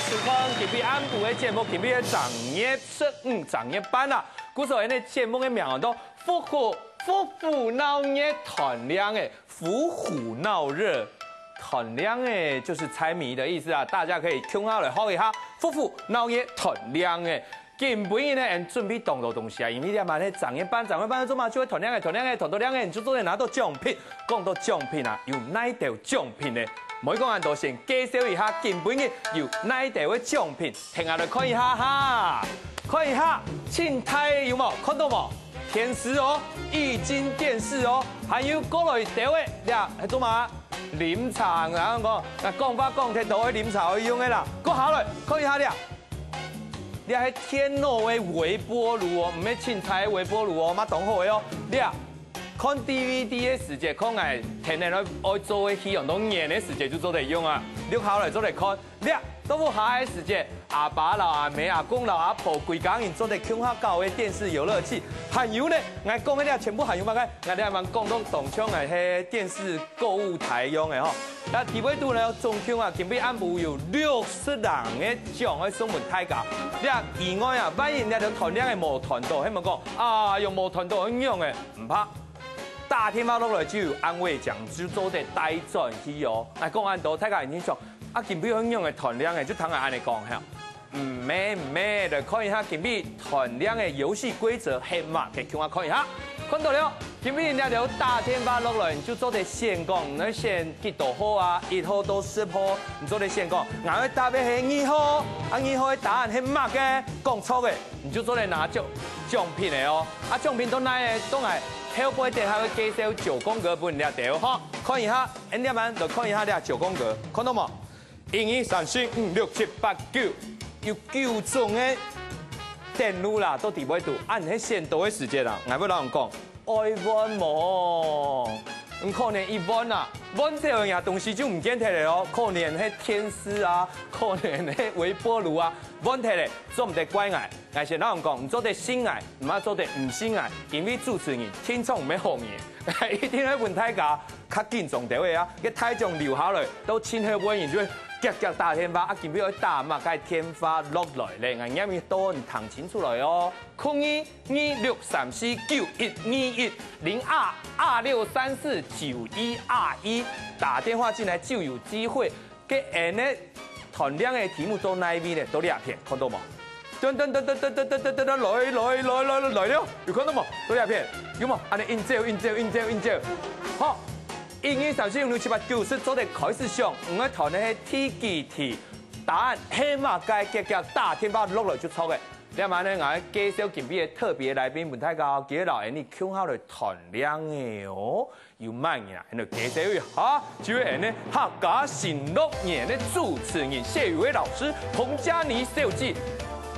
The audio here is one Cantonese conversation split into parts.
收看今日暗晡的节目，今日的长夜班啦。古时候呢节目的名都伏虎闹热团亮诶，伏虎闹热团亮诶，就是猜谜的意思啊。大家可以听好来好一下，伏虎闹热团亮诶。今晡日呢，准备动作东西啊，因为你嘛咧长夜班做嘛就会团亮诶，你就做咧拿到奖品。讲到奖品啊，有哪一条奖品呢？每个人都先介绍一下今晡日有哪一条的奖品，听下来看一下哈，看一下青苔有冇看到冇？天丝哦，液晶电视哦，还有过来条的呀，迄种嘛饮茶，然后讲那讲法讲摕倒去饮茶去用的啦，搁下来看一下了。你係天諾的微波爐哦，唔係青苔的微波爐哦，嘛同好的哦。你啊看 DVD 的時節，可能天然愛做的戲用到熱的時節就做得用啊。你考來做嚟看，你啊到不下的時節，阿爸老阿妹阿公老阿婆規家人做得鄉下搞的電視遊樂器，還有呢，我講嗰啲啊全部含有乜嘅？我哋係講到動槍嘅係電視購物台用嘅吼。那第尾度呢，中獎啊，今日暗晡有60人嘅獎去送給大家。你啊意外啊，萬一你條團量係無團到，希望講啊用無團到咁用嘅，唔怕。大天貓落來就有安慰獎，就做得大賺去哦。嚟講安度，大家認清楚。啊，今日咁用嘅團量嘅，就通係安尼講嚇。唔咩，嚟看一下今日團量嘅遊戲規則係乜嘅，叫我看一下。看到了，今日人家條大天貓落來，就做得先講，你先幾多號啊？1號到10號，你做得先講。硬嘅答案係2號，啊2號嘅答案係乜嘅？講錯嘅，你就做得拿獎品嘅哦。啊獎品都嚟嘅，都係。後背底還會介紹9宮格本了條哈，看一下，人家們就看一下了9宮格，看到冇？1、2、3、4、5、6、7、8、9，有9種嘅電路啦，都地位度，按喺先導嘅時間啦，我要老人講，愛玩冇，唔可能一玩啊，玩這樣嘢東西就唔見睇嚟咯，可能係天絲啊，可能係微波爐啊，玩睇嚟做唔得怪愛。但是老人講，唔做得心愛，唔要做得唔心愛，因為主持人聽眾唔係好嘢，一定要問大家較緊張啲位啊，個體重留下來，到前後尾然就夾大天花，啊見到打嘛，個天花落來咧，人家咪多人睇清楚來哦。02 26 34 9121 02 26 34 9121，打電話進來就有機會。嘅人咧，團量嘅題目做哪一邊咧？都2片，看到冇？噔來了，有看到冇？都2片，有冇？安尼應招，好，1、2、3、4、5、6、7、8、9、10，做得開始上，唔係團咧係 T 幾題，答案起碼該夾大天包落來就錯嘅。另外呢，我介紹今日嘅特別來賓問大家，幾老人你聽下來團量嘅哦，有乜嘢啊？喺度介紹一下，就係呢客家新樂園嘅主持人謝宇威老師、洪嘉妮小姐。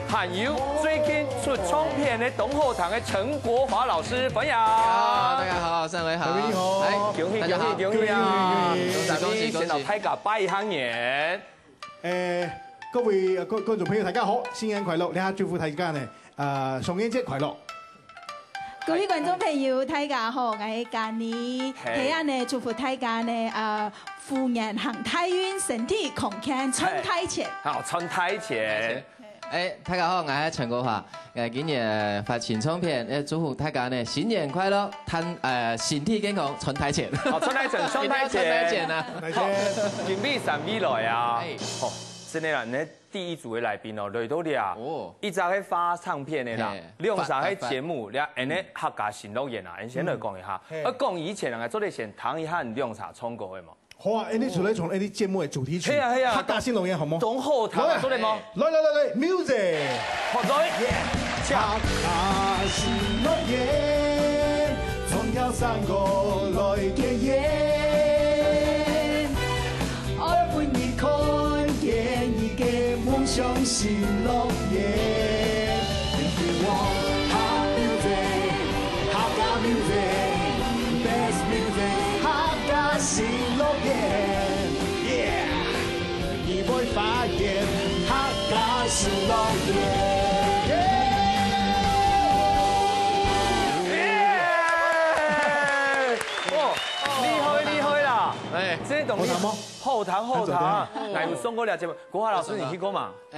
還有最近出唱片的東後堂的陳國華老師分享。大家好，三位好，你好，恭喜啊！恭喜！先到大家拜一下年。各位觀眾朋友大家好，新年快樂！你下祝福大家呢，重陽節快樂！各位觀眾朋友大家好，我係嘉妮，係啊呢祝福大家呢虎年行大運，身體康健，春大錢。好，春大錢。大家好，我係陳國華，今年發新唱片，祝福大家呢新年快樂，身體健康，春大錢。好，春大錢，雙大錢啊！今日3位來啊！好，真係啦，你第一組嘅來賓哦，來到了，一直喺發唱片嘅啦，兩場喺節目，你誒呢客家新樂園啊，你先來講一下。講以前啊，做啲先談一下你兩場唱過嘅嘛。好啊！你出來從啲節目嘅主題曲，客家新樂園好冇？東後堂做嚟冇？來 ，music， 學咗，客家新樂園，從有3個來嘅演，愛伴你看見你嘅夢想新樂園。If you want hot music，客家 music，best music， 客家新樂園 ，yeah， 你會發現客家新樂園。厲害啦！這那东西后堂，哪有送过了节目？国华老师你去过嘛？我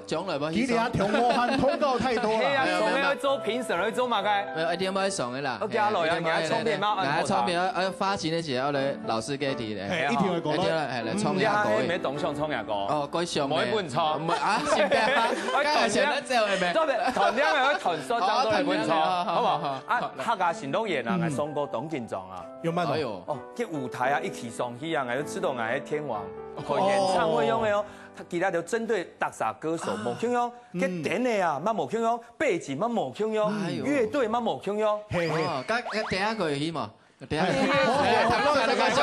獎來冇。佢哋阿同我漢通告太多係啊，啦。送咩去做評審去做嘛嘅？一定冇送嘅啦。我加落啊，我充電貓，我充電，我花錢嘅時候咧，老師嘅啲咧，一定會講咯。係嚟充一下嘢咩動向充嘢個？哦，該上嘅。每本錯，唔係啊，先嘅。我台上一隻係咪？多謝台點咪去台所爭到你本錯，好冇？啊，客家行動員啊，係送過董建章啊。用乜？哦，啲舞台啊，一起上去啊，我知道我係天王，開演唱會用嘅哦。其他就針對特色歌手冇傾用，嘅點嘅啊，乜冇傾用，背景乜冇傾用，樂隊乜冇傾用。哦，第一個起嘛，第一個。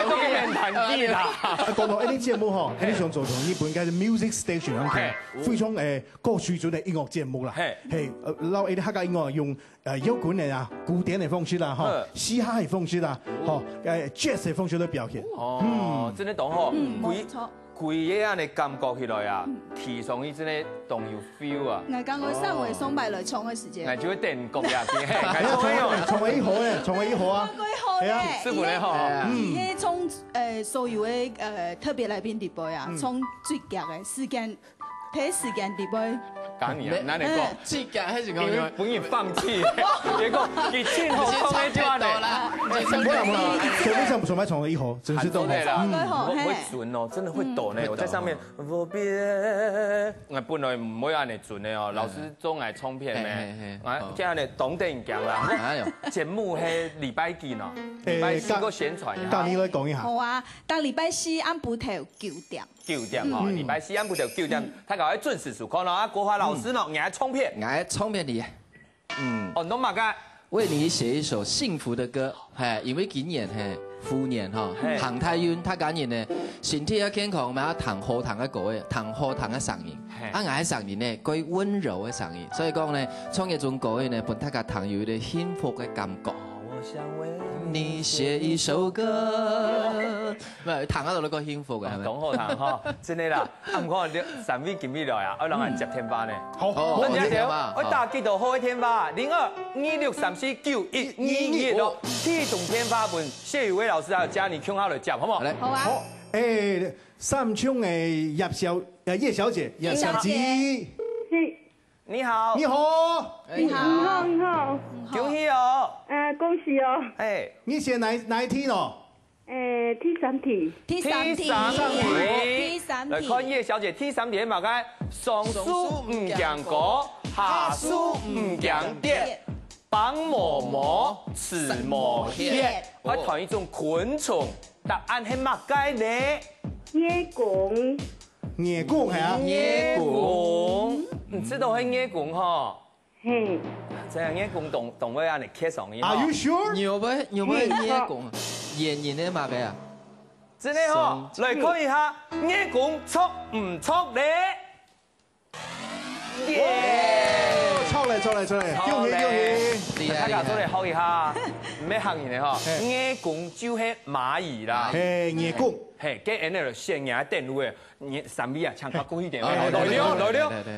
都俾人彈機啦。講到呢啲節目嗬，呢啲想做同日本嘅 music station 咁嘅，非常高水準嘅音樂節目啦。係，撈呢啲客家音樂用搖滾嘅啊，古典嘅方式啦，嗬，嘻哈嘅方式啦，嗬，jazz 嘅方式都表現。哦，真係講嗬，冇錯。攰嘢啊！你感覺起來啊，提上去真係動有 feel 啊！我剛剛上回送百來衝嘅時間，我就會電國呀，係從為好咧，從為好啊！係啊，師傅你好，係從所有嘅特別來賓直播啊，從最夾嘅時間睇時間直播。講你啊，哪嚟講？最夾係時因為本人放棄，結果佢前後衝嘅就係啦。非常不錯，買從為好，真是都好。會準哦，真的會抖呢。我在上面，我本來唔會按你準的哦，老師做愛充片咩？我今日你懂得講啦。節目係禮拜幾呢？禮拜四個宣傳呀。但你來講一下。好啊，當禮拜四按部頭9點。9點哦，禮拜四按部頭9點，大家要準時收看咯。啊，國華老師呢，愛充片，愛充片你。哦，侬嘛個。為你寫一首幸福的歌，係因為今年係虎年嗬，行太遠，他今年呢身體要健康，咪要談好談嘅歌嘅，談好談嘅聲音，啊愛聲音呢，佢溫柔嘅聲音，所以講呢，創一種歌嘅呢，本大家談有啲幸福嘅感覺。我想為你寫一首歌，唔係談嗰度都夠幸福嘅，係咪？講好談嗬，真係啦，啊唔講你3位見面來啊，我兩個人接天花呢。好，我哋一條，我打幾度好嘅天花，02-2634-9121咯，天動天花本，謝宇威老師還有嘉妮 Q 號來接，好唔好？好啊。好，三槍葉小姐，葉小姐。你好，你好，你好，你好，恭喜哦！恭喜哦！哎，你寫哪一題呢？第3題。第3題。來看葉小姐第3題嘛個，上書唔講果，下書唔講跌，幫摸摸，刺摸血。我談一種昆蟲，答案係乜嘢呢？野กุ้ง。野กุ้ง係啊。野กุ้ง，唔知道係野กุ้嗬？嘿。這樣野กุ้動物啊，你貼上去。 Are you sure？有冇野กุ้演員的嘛個呀？真係嗬，來看一下野กุ้錯唔錯咧？錯嚟，恭喜！大家都嚟學一下，咩行業嚟嗬？野กุ้就係螞蟻啦。野กุ้。係，跟人哋先人電路嘅，3位啊，搶較高一點。來了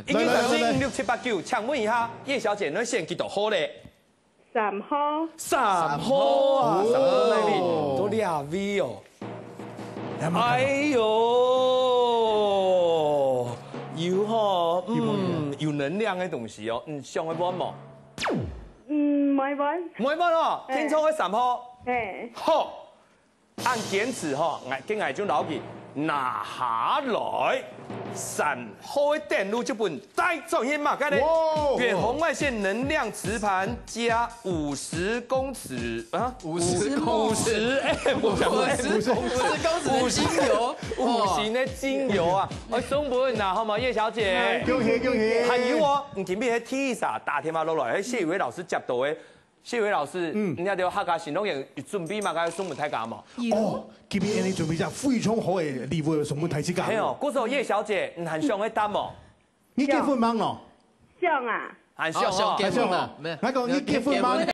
，123-5679，請問一下葉小姐，你先幾多號咧3號。 3號啊，3號那裡都2位哦。哎呦，有嗬，有能量嘅東西哦，上去玩冇？唔會玩。唔會玩哦，聽錯嘅3號。嘿。好。按堅持嗬，跟我種老記拿下來，神開電路這本帶狀元馬嘅咧，遠紅外線能量磁盤加50公尺啊，50公尺精油，5型嘅精油啊，我送本嗱，好嘛，葉小姐，恭喜！還有哦，唔見咩披薩打電話落來，謝宇威老師接到嘅。謝偉老師，人家哋客家行動員準備嘛，佢送本睇架嘛。哦，今日你準備隻非常好嘅禮物送本睇支架。係哦，嗰時候葉小姐唔係上去答冇？你結婚嗎？上啊。係上哦。結婚啦，咩？我講你結婚嗎？